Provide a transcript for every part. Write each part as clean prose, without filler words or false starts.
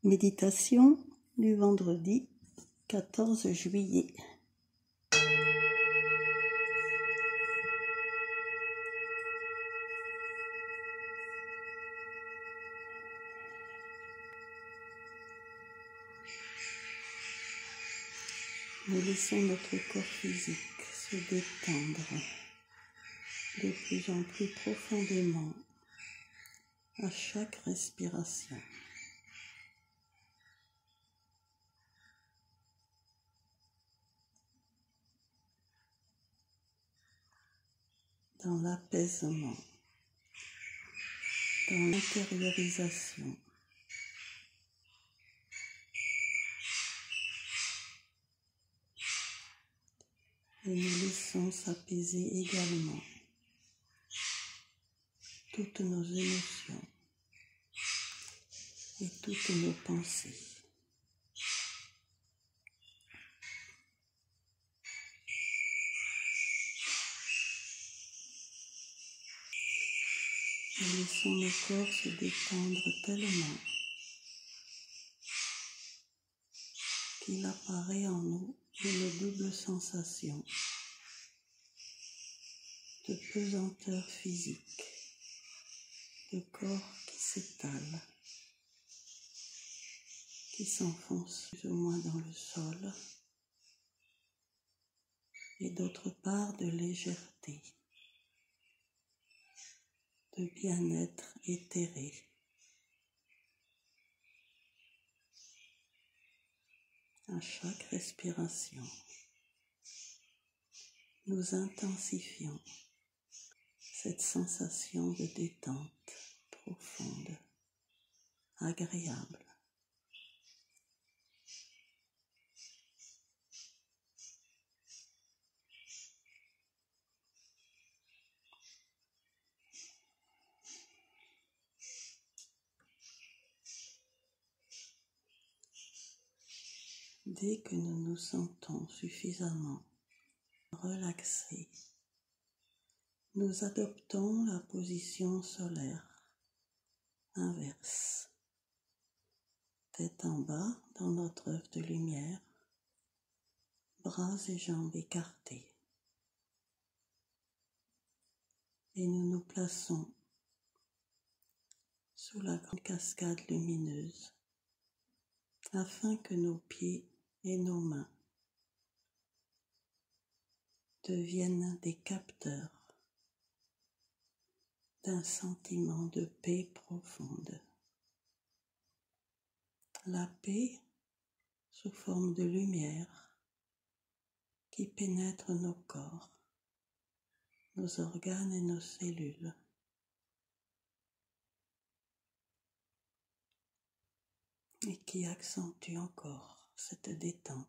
Méditation du vendredi 14 juillet. Nous laissons notre corps physique se détendre de plus en plus profondément à chaque respiration. Dans l'apaisement, dans l'intériorisation. Et nous laissons s'apaiser également toutes nos émotions et toutes nos pensées. Nous laissons nos corps se détendre tellement qu'il apparaît en nous une double sensation de pesanteur physique, de corps qui s'étale, qui s'enfonce plus ou moins dans le sol, et d'autre part de légèreté, de bien-être éthéré. À chaque respiration, nous intensifions cette sensation de détente profonde, agréable. Dès que nous nous sentons suffisamment relaxés, nous adoptons la position solaire inverse. Tête en bas dans notre œuf de lumière, bras et jambes écartés. Et nous nous plaçons sous la grande cascade lumineuse afin que nos pieds et nos mains deviennent des capteurs d'un sentiment de paix profonde. La paix sous forme de lumière qui pénètre nos corps, nos organes et nos cellules. Et qui accentue encore cette détente.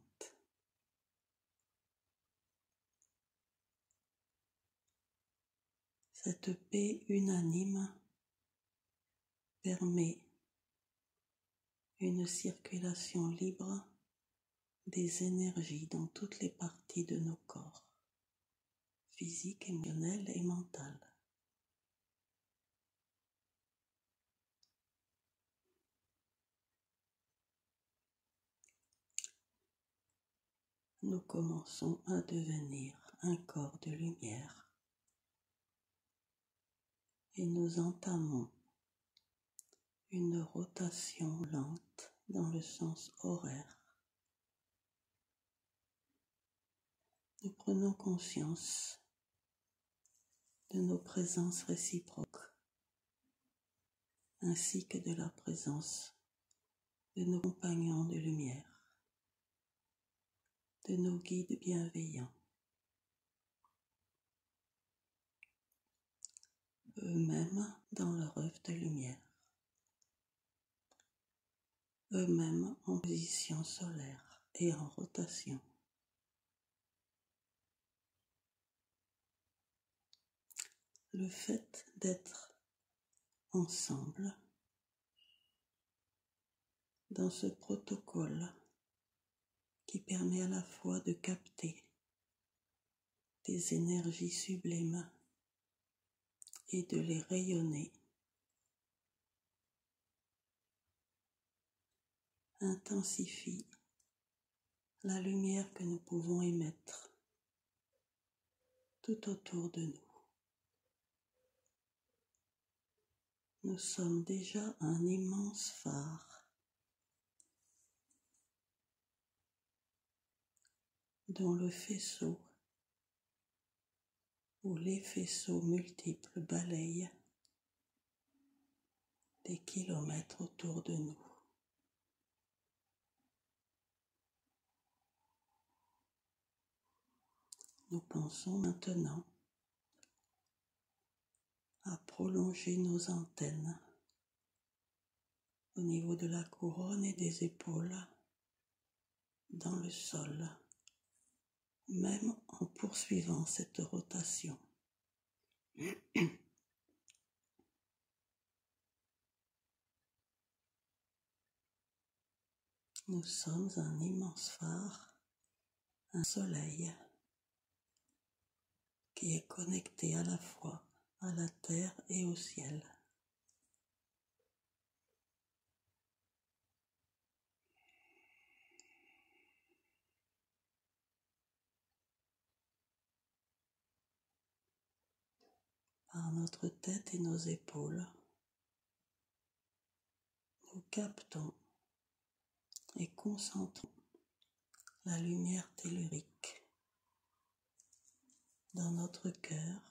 Cette paix unanime permet une circulation libre des énergies dans toutes les parties de nos corps, physiques, émotionnelles et mentales. Nous commençons à devenir un corps de lumière et nous entamons une rotation lente dans le sens horaire. Nous prenons conscience de nos présences réciproques, ainsi que de la présence de nos compagnons de lumière, de nos guides bienveillants. Eux-mêmes dans leur œuf de lumière, eux-mêmes en position solaire et en rotation. Le fait d'être ensemble dans ce protocole qui permet à la fois de capter des énergies sublimes et de les rayonner intensifie la lumière que nous pouvons émettre tout autour de nous. Nous sommes déjà un immense phare dont le faisceau ou les faisceaux multiples balayent des kilomètres autour de nous. Nous pensons maintenant à prolonger nos antennes au niveau de la couronne et des épaules dans le sol, même en poursuivant cette rotation. Nous sommes un immense phare, un soleil qui est connecté à la fois à la terre et au ciel. Par notre tête et nos épaules, nous captons et concentrons la lumière tellurique dans notre cœur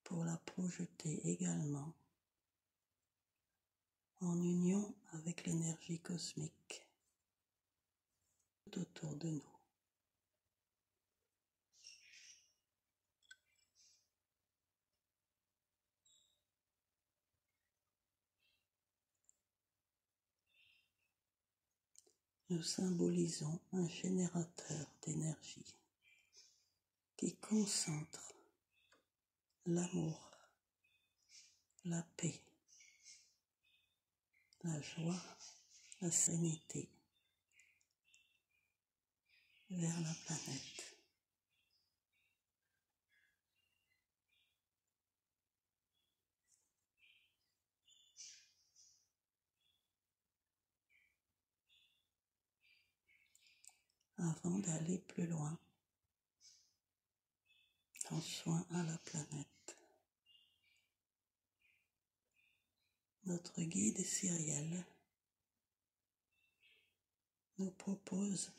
pour la projeter également en union avec l'énergie cosmique tout autour de nous. Nous symbolisons un générateur d'énergie qui concentre l'amour, la paix, la joie, la sérénité vers la planète. Avant d'aller plus loin, en soin à la planète, notre guide Cyrielle nous propose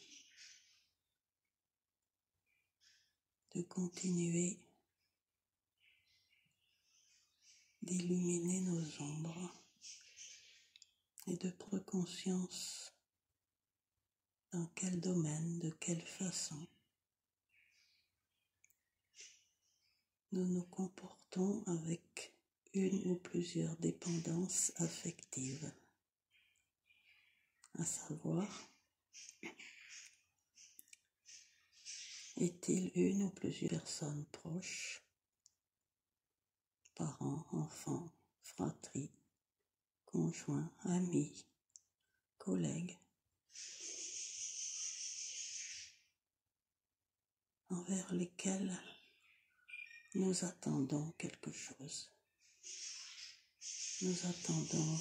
de continuer d'illuminer nos ombres et de prendre conscience dans quel domaine, de quelle façon nous nous comportons avec une ou plusieurs dépendances affectives, à savoir, est-il une ou plusieurs personnes proches, parents, enfants, fratries, conjoints, amis, collègues, envers lesquels nous attendons quelque chose. Nous attendons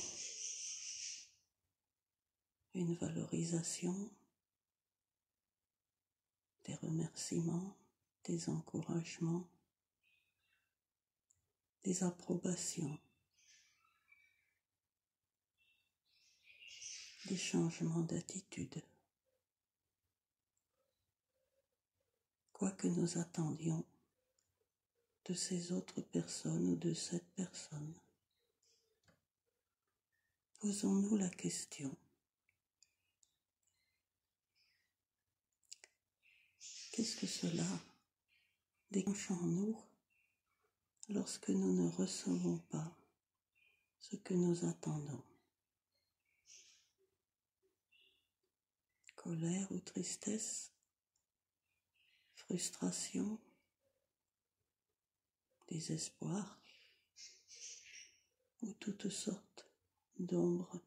une valorisation, des remerciements, des encouragements, des approbations, des changements d'attitude. Quoi que nous attendions de ces autres personnes ou de cette personne, posons-nous la question: qu'est-ce que cela déclenche en nous lorsque nous ne recevons pas ce que nous attendons? Colère ou tristesse, frustration, désespoir ou toutes sortes d'ombres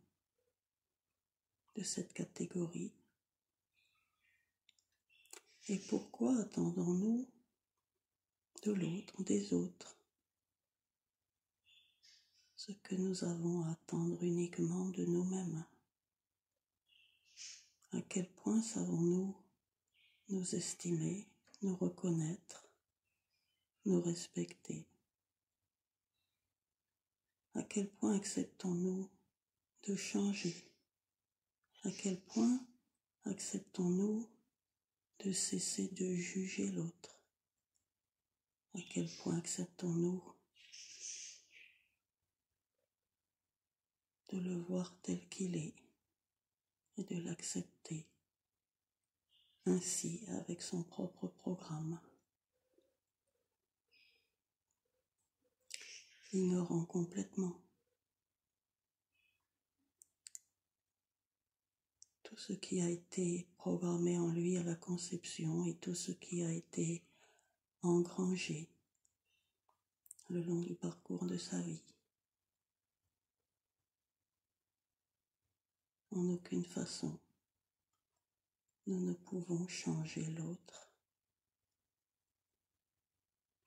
de cette catégorie. Et pourquoi attendons-nous de l'autre, des autres, ce que nous avons à attendre uniquement de nous-mêmes? À quel point savons-nous nous estimer, nous reconnaître, nous respecter? À quel point acceptons-nous de changer? À quel point acceptons-nous de cesser de juger l'autre? À quel point acceptons-nous de le voir tel qu'il est et de l'accepter ainsi avec son propre programme, ignorant complètement tout ce qui a été programmé en lui à la conception et tout ce qui a été engrangé le long du parcours de sa vie. En aucune façon, nous ne pouvons changer l'autre.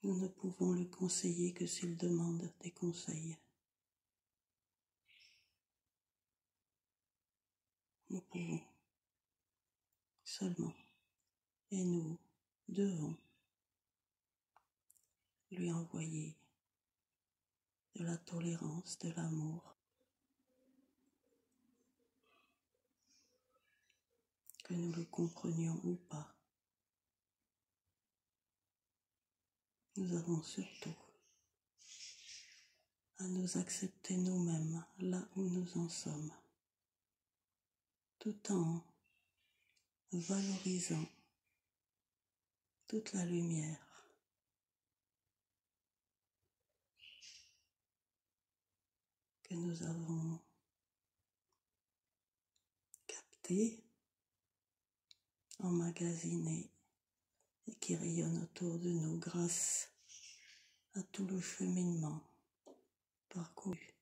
Nous ne pouvons le conseiller que s'il demande des conseils. Nous pouvons seulement, et nous devons lui envoyer de la tolérance, de l'amour, que nous le comprenions ou pas. Nous avons surtout à nous accepter nous-mêmes là où nous en sommes, tout en valorisant toute la lumière que nous avons captée, emmagasinée et qui rayonne autour de nous grâce à tout le cheminement parcouru,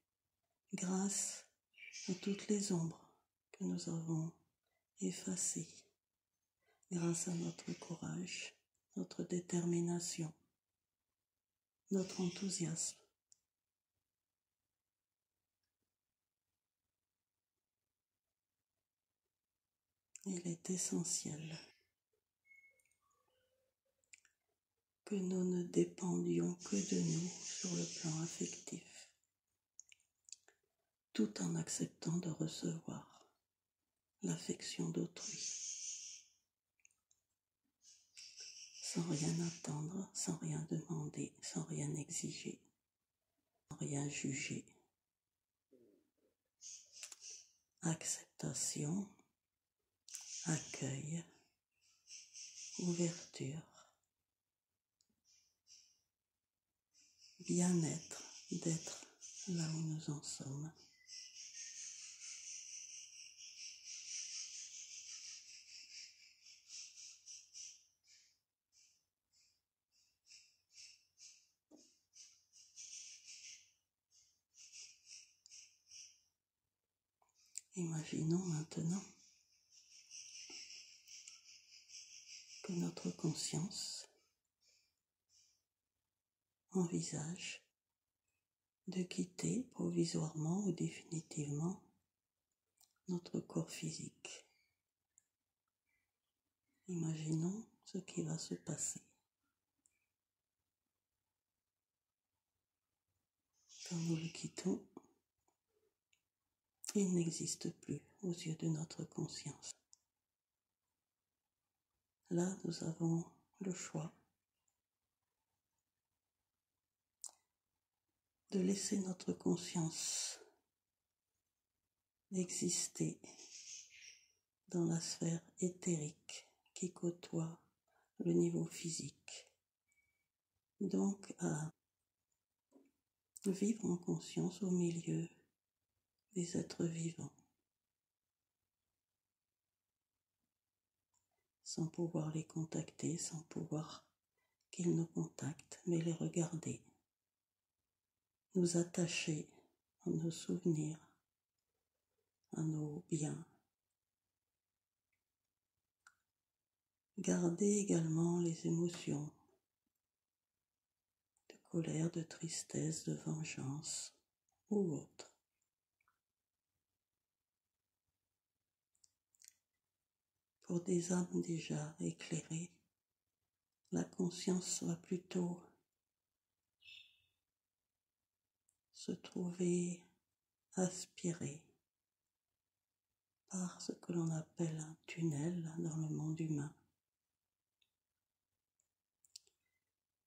grâce à toutes les ombres que nous avons effacées, grâce à notre courage, notre détermination, notre enthousiasme. Il est essentiel que nous ne dépendions que de nous sur le plan affectif, tout en acceptant de recevoir l'affection d'autrui, sans rien attendre, sans rien demander, sans rien exiger, sans rien juger. Acceptation, accueil, ouverture, bien-être d'être là où nous en sommes. Imaginons maintenant que notre conscience envisage de quitter provisoirement ou définitivement notre corps physique. Imaginons ce qui va se passer. Quand nous le quittons, il n'existe plus aux yeux de notre conscience. Là, nous avons le choix de laisser notre conscience exister dans la sphère éthérique qui côtoie le niveau physique. Donc à vivre en conscience au milieu des êtres vivants, sans pouvoir les contacter, sans pouvoir qu'ils nous contactent, mais les regarder, nous attacher à nos souvenirs, à nos biens. Garder également les émotions de colère, de tristesse, de vengeance ou autre. Pour des âmes déjà éclairées, la conscience va plutôt se trouver aspirée par ce que l'on appelle un tunnel dans le monde humain.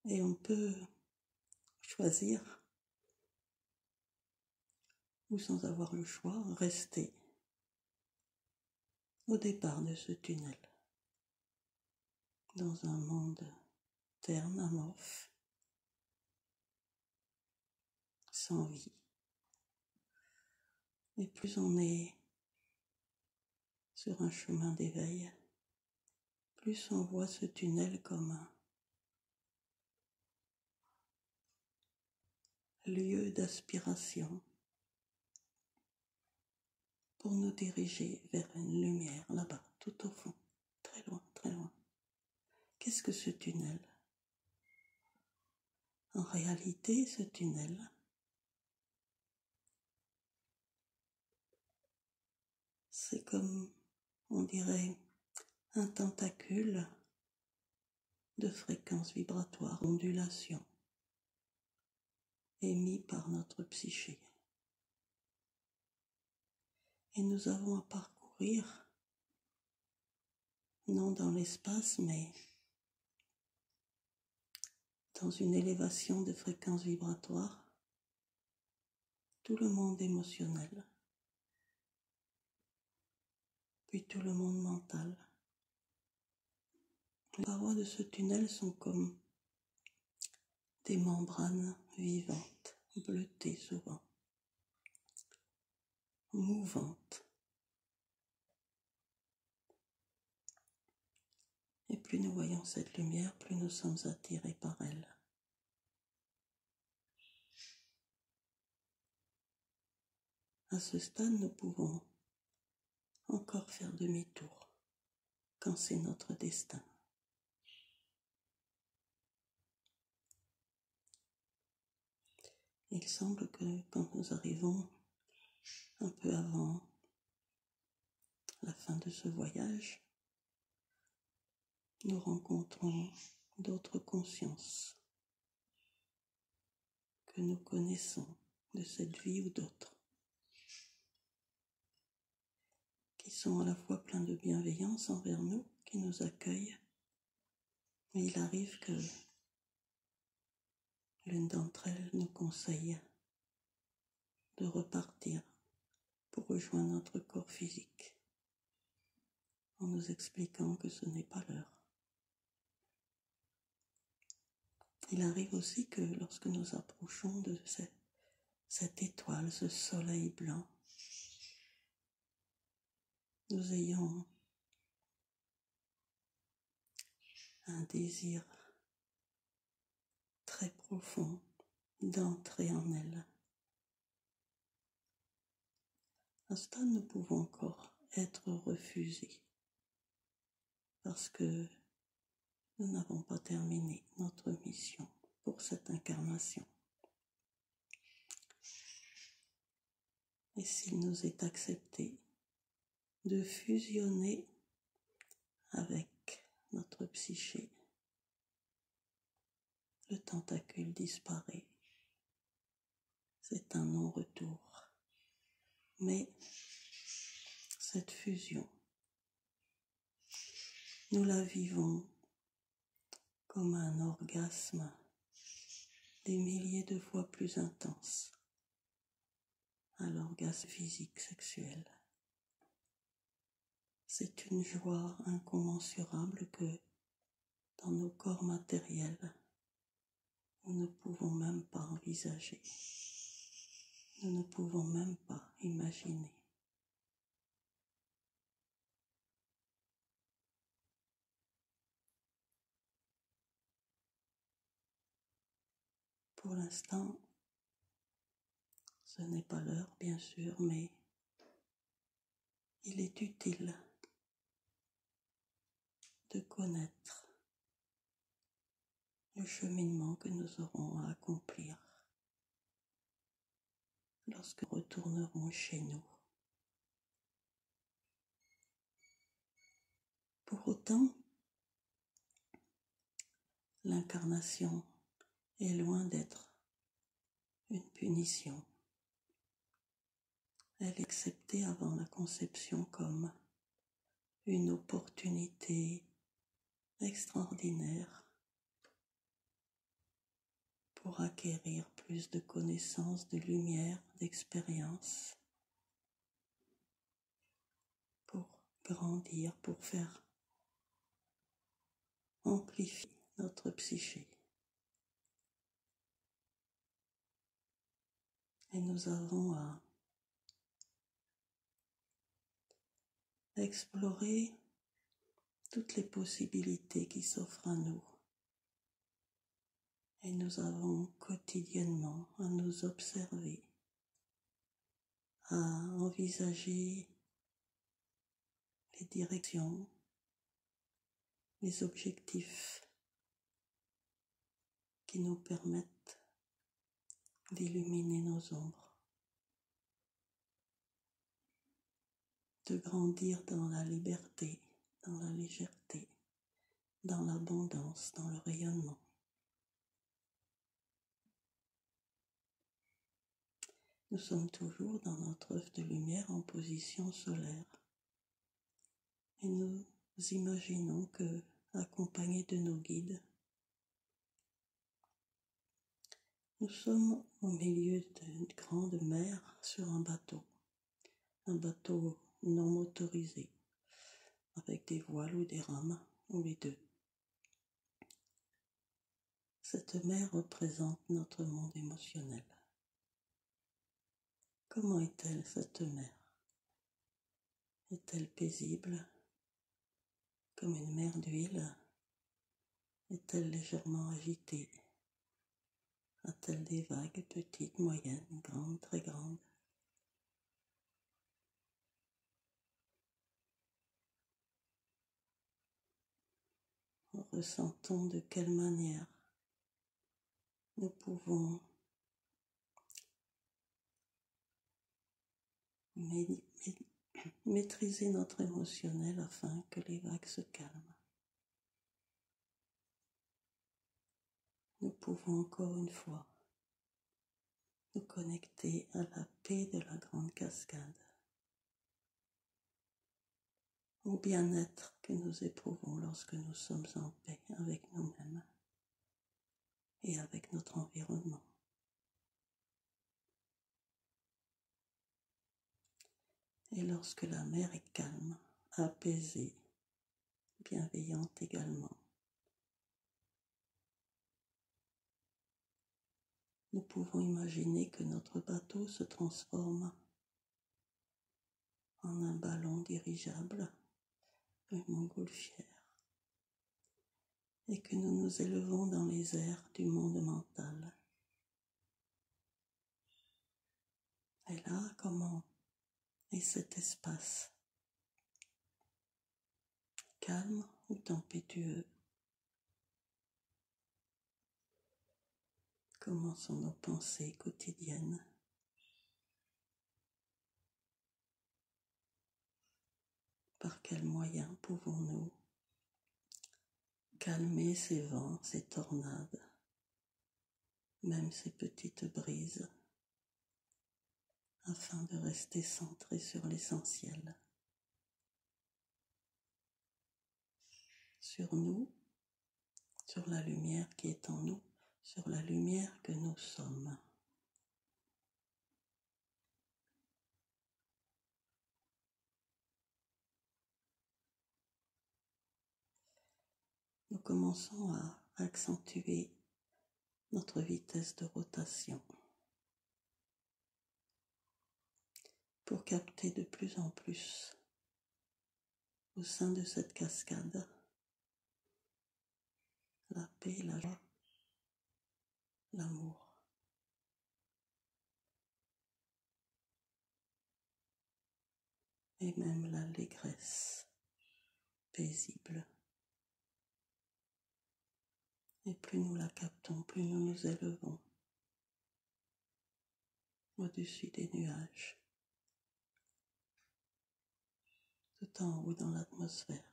Et on peut choisir, ou sans avoir le choix, rester au départ de ce tunnel, dans un monde terne, amorphe, sans vie. Et plus on est sur un chemin d'éveil, plus on voit ce tunnel comme un lieu d'aspiration pour nous diriger vers une lumière là-bas, tout au fond, très loin, très loin. Qu'est-ce que ce tunnel? En réalité, ce tunnel, c'est comme, on dirait, un tentacule de fréquences vibratoires, ondulations, émis par notre psyché. Et nous avons à parcourir, non dans l'espace, mais dans une élévation de fréquences vibratoires, tout le monde émotionnel, puis tout le monde mental. Les parois de ce tunnel sont comme des membranes vivantes, bleutées souvent, mouvantes. Et plus nous voyons cette lumière, plus nous sommes attirés par elle. À ce stade, nous pouvons encore faire demi-tour quand c'est notre destin. Il semble que quand nous arrivons un peu avant la fin de ce voyage, nous rencontrons d'autres consciences que nous connaissons de cette vie ou d'autres, qui sont à la fois pleins de bienveillance envers nous, qui nous accueillent, mais il arrive que l'une d'entre elles nous conseille de repartir pour rejoindre notre corps physique, en nous expliquant que ce n'est pas l'heure. Il arrive aussi que lorsque nous approchons de cette étoile, ce soleil blanc, nous ayons un désir très profond d'entrer en elle. À ce stade, nous pouvons encore être refusés parce que nous n'avons pas terminé notre mission pour cette incarnation. Et s'il nous est accepté de fusionner avec notre psyché, le tentacule disparaît. C'est un non-retour. Mais cette fusion, nous la vivons comme un orgasme des milliers de fois plus intense à l'orgasme physique sexuel. C'est une joie incommensurable que dans nos corps matériels, nous ne pouvons même pas envisager. Nous ne pouvons même pas imaginer. Pour l'instant, ce n'est pas l'heure, bien sûr, mais il est utile de connaître le cheminement que nous aurons à accomplir lorsque nous retournerons chez nous. Pour autant, l'incarnation est loin d'être une punition. Elle est acceptée avant la conception comme une opportunité extraordinaire pour acquérir plus de connaissances, de lumière, d'expérience, pour grandir, pour faire amplifier notre psyché. Et nous avons à explorer toutes les possibilités qui s'offrent à nous. Et nous avons quotidiennement à nous observer, à envisager les directions, les objectifs qui nous permettent d'illuminer nos ombres, de grandir dans la liberté, dans la légèreté, dans l'abondance, dans le rayonnement. Nous sommes toujours dans notre œuf de lumière en position solaire et nous imaginons que, accompagnés de nos guides, nous sommes au milieu d'une grande mer sur un bateau non motorisé, avec des voiles ou des rames, ou les deux. Cette mer représente notre monde émotionnel. Comment est-elle, cette mer? Est-elle paisible, comme une mer d'huile? Est-elle légèrement agitée? A-t-elle des vagues petites, moyennes, grandes, très grandes? Ressentons de quelle manière nous pouvons maîtriser notre émotionnel afin que les vagues se calment. Nous pouvons encore une fois nous connecter à la paix de la grande cascade, au bien-être que nous éprouvons lorsque nous sommes en paix avec nous-mêmes et avec notre environnement. Et lorsque la mer est calme, apaisée, bienveillante également, nous pouvons imaginer que notre bateau se transforme en un ballon dirigeable, une montgolfière, et que nous nous élevons dans les airs du monde mental. Et là, comment est cet espace? Calme ou tempétueux? Comment sont nos pensées quotidiennes? Par quels moyens pouvons-nous calmer ces vents, ces tornades, même ces petites brises, afin de rester centré sur l'essentiel, sur nous, sur la lumière qui est en nous, sur la lumière que nous sommes. Nous commençons à accentuer notre vitesse de rotation pour capter de plus en plus au sein de cette cascade la paix, la joie, l'amour. Et même l'allégresse paisible. Et plus nous la captons, plus nous nous élevons au-dessus des nuages, tout en haut dans l'atmosphère.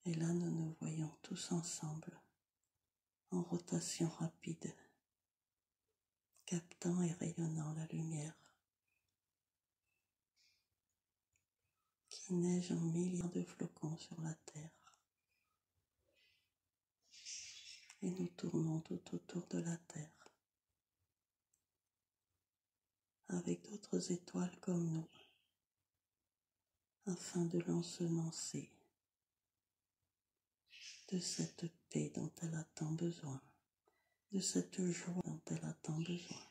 Et là, nous nous voyons tous ensemble, en rotation rapide, captant et rayonnant la lumière qui neige en milliards de flocons sur la terre. Et nous tournons tout autour de la terre, avec d'autres étoiles comme nous, afin de l'ensemencer de cette paix dont elle a tant besoin, de cette joie dont elle a tant besoin,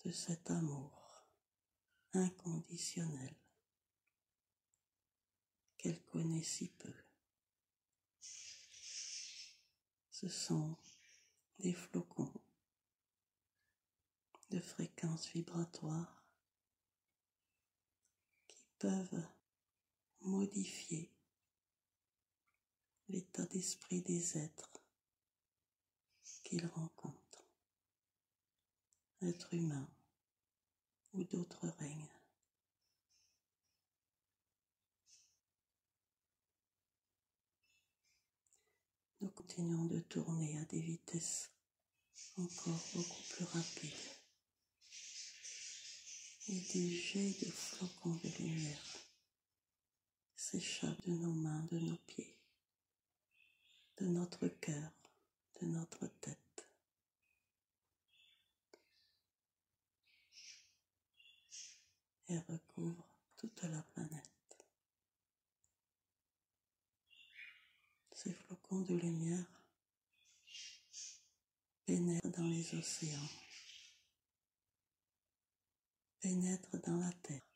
de cet amour inconditionnel qu'elle connaît si peu. Ce sont des flocons de fréquences vibratoires qui peuvent modifier l'état d'esprit des êtres qu'ils rencontrent, êtres humains ou d'autres règnes. Nous continuons de tourner à des vitesses encore beaucoup plus rapides et des jets de flocons de lumière s'échappent de nos mains, de nos pieds, de notre cœur, de notre tête. Et recouvrent toute la planète. Ces flocons de lumière pénètrent dans les océans, pénètrent dans la terre,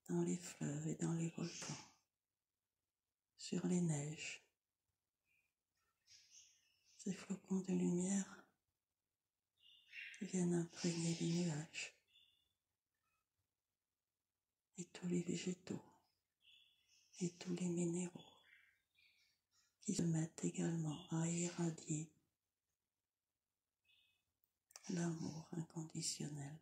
dans les fleuves et dans les volcans, sur les neiges. Ces flocons de lumière viennent imprégner les nuages et tous les végétaux et tous les minéraux qui se mettent également à irradier l'amour inconditionnel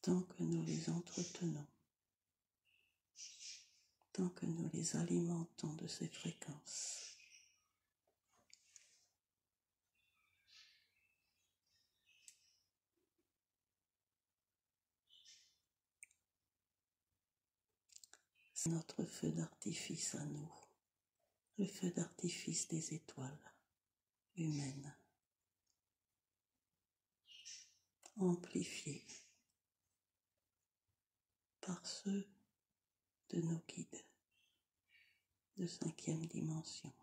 tant que nous les entretenons, tant que nous les alimentons de ces fréquences. C'est notre feu d'artifice à nous, le feu d'artifice des étoiles humaines, amplifié par ceux de nos guides de 5e dimension.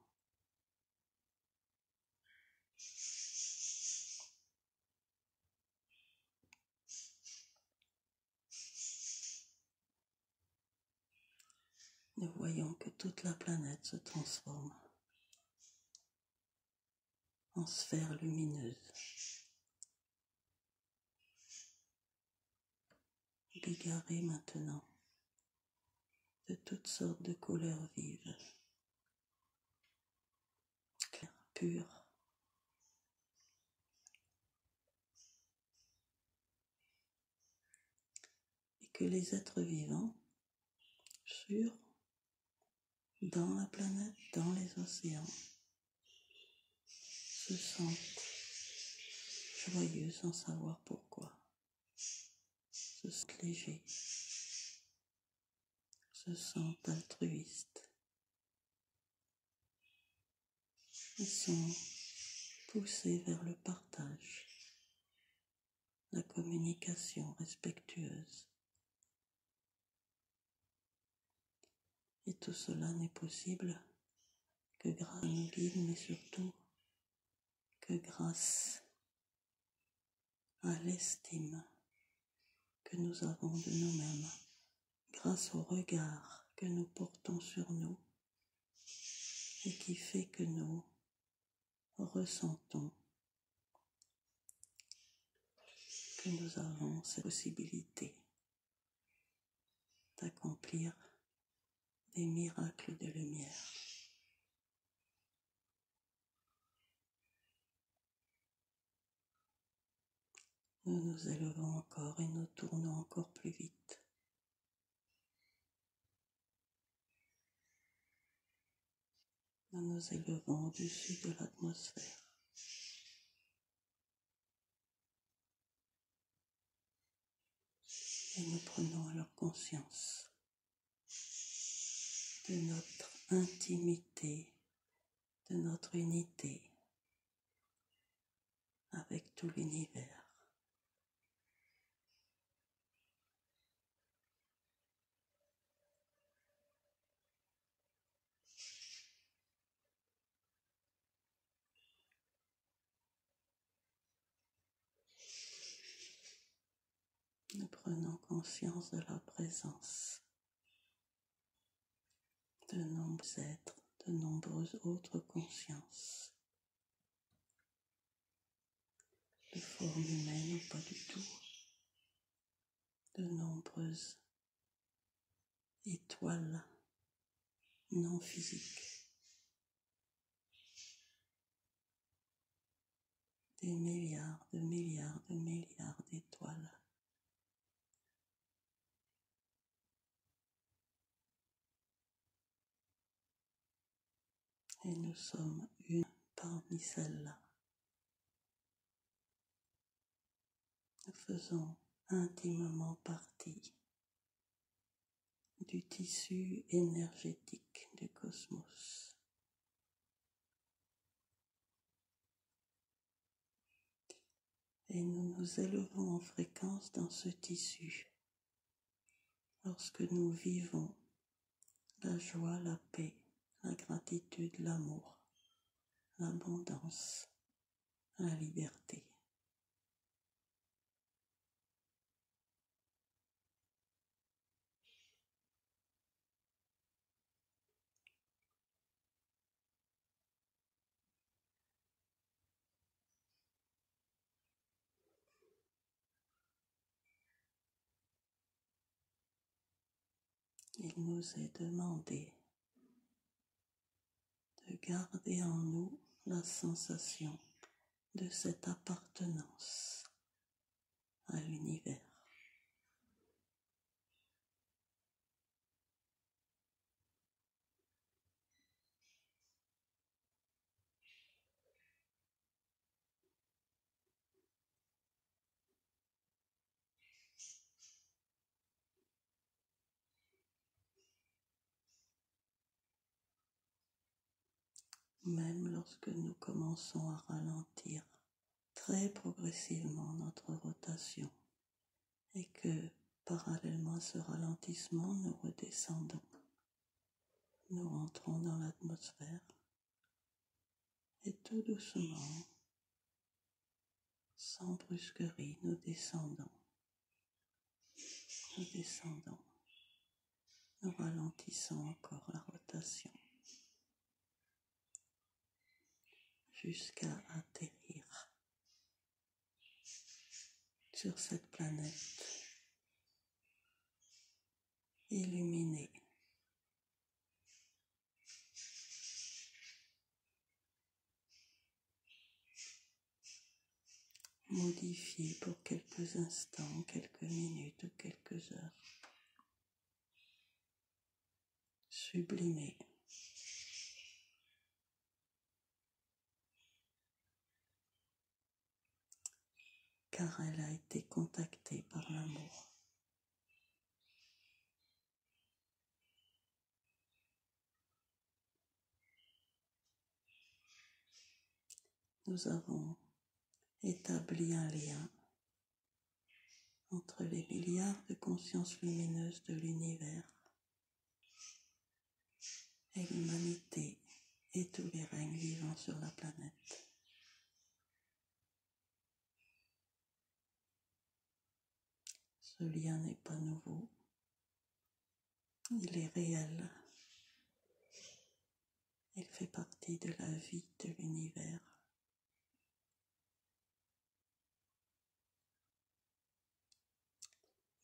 Nous voyons que toute la planète se transforme en sphère lumineuse, bigarrée maintenant de toutes sortes de couleurs vives, claires, pures, et que les êtres vivants, sur, dans la planète, dans les océans, se sentent joyeux sans savoir pourquoi, se sentent légers, se sentent altruistes. Ils sont poussés vers le partage, la communication respectueuse. Et tout cela n'est possible que grâce à nos guides, mais surtout que grâce à l'estime que nous avons de nous-mêmes, grâce au regard que nous portons sur nous et qui fait que nous ressentons que nous avons cette possibilité d'accomplir des miracles de lumière. Nous nous élevons encore et nous tournons encore plus vite. Nous nous élevons au-dessus de l'atmosphère. Et nous prenons alors conscience de notre intimité, de notre unité avec tout l'univers. Nous prenons conscience de la présence de nombreux êtres, de nombreuses autres consciences, de forme humaine ou pas du tout, de nombreuses étoiles non physiques, des milliards de milliards de milliards d'étoiles. Et nous sommes une parmi celles-là. Nous faisons intimement partie du tissu énergétique du cosmos. Et nous nous élevons en fréquence dans ce tissu lorsque nous vivons la joie, la paix, la gratitude, l'amour, l'abondance, la liberté. Il nous est demandé de garder en nous la sensation de cette appartenance à l'univers. Même lorsque nous commençons à ralentir très progressivement notre rotation et que, parallèlement à ce ralentissement, nous redescendons, nous rentrons dans l'atmosphère et tout doucement, sans brusquerie, nous descendons, nous ralentissons encore la rotation jusqu'à atterrir sur cette planète illuminée, modifiée pour quelques instants, quelques minutes ou quelques heures, sublimée. Car elle a été contactée par l'amour. Nous avons établi un lien entre les milliards de consciences lumineuses de l'univers et l'humanité et tous les règnes vivants sur la planète. Ce lien n'est pas nouveau, il est réel, il fait partie de la vie de l'univers.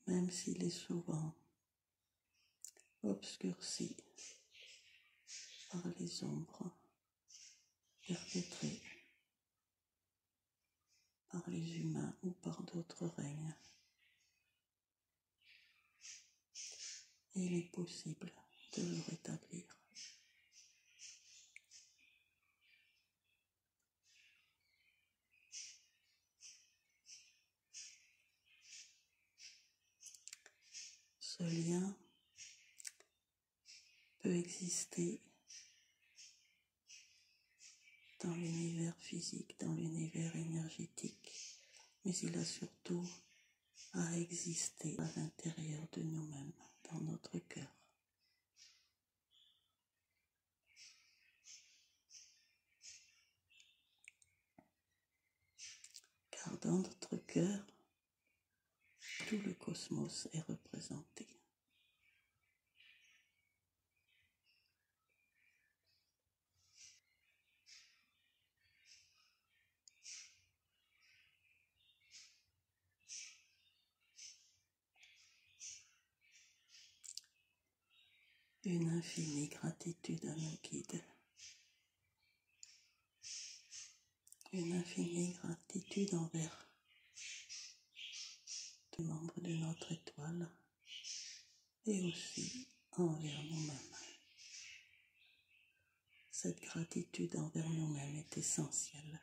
Même s'il est souvent obscurci par les ombres perpétrées par les humains ou par d'autres règnes. Il est possible de le rétablir. lien peut exister dans l'univers physique, dans l'univers énergétique, mais il a surtout à exister à l'intérieur de nous-mêmes, dans notre cœur. Car dans notre cœur, tout le cosmos est représenté. Une infinie gratitude à nos guides. Une infinie gratitude envers les membres de notre étoile et aussi envers nous-mêmes. Cette gratitude envers nous-mêmes est essentielle.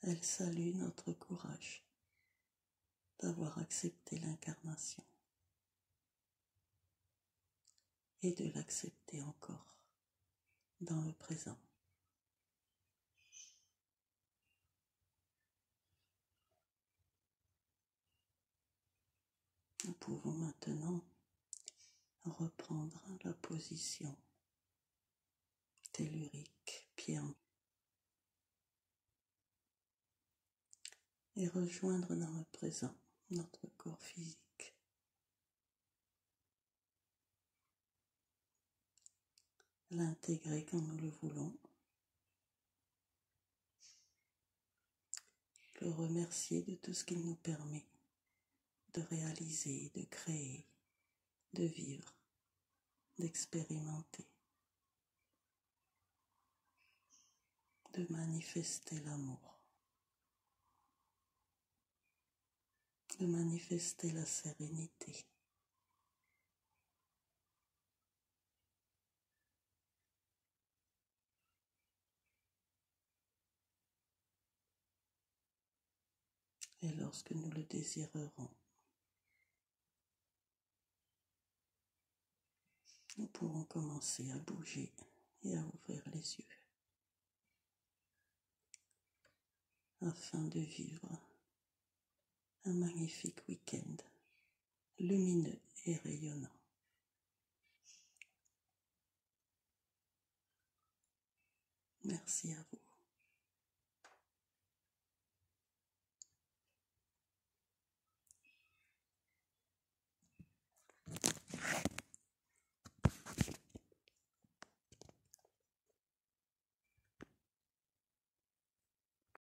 Elle salue notre courage d'avoir accepté l'incarnation et de l'accepter encore dans le présent. Nous pouvons maintenant reprendre la position tellurique, pied en et rejoindre dans le présent notre corps physique. L'intégrer quand nous le voulons. Le remercier de tout ce qu'il nous permet de réaliser, de créer, de vivre, d'expérimenter, de manifester l'amour, de manifester la sérénité. Et lorsque nous le désirerons, nous pourrons commencer à bouger et à ouvrir les yeux afin de vivre un magnifique week-end lumineux et rayonnant. Merci à vous.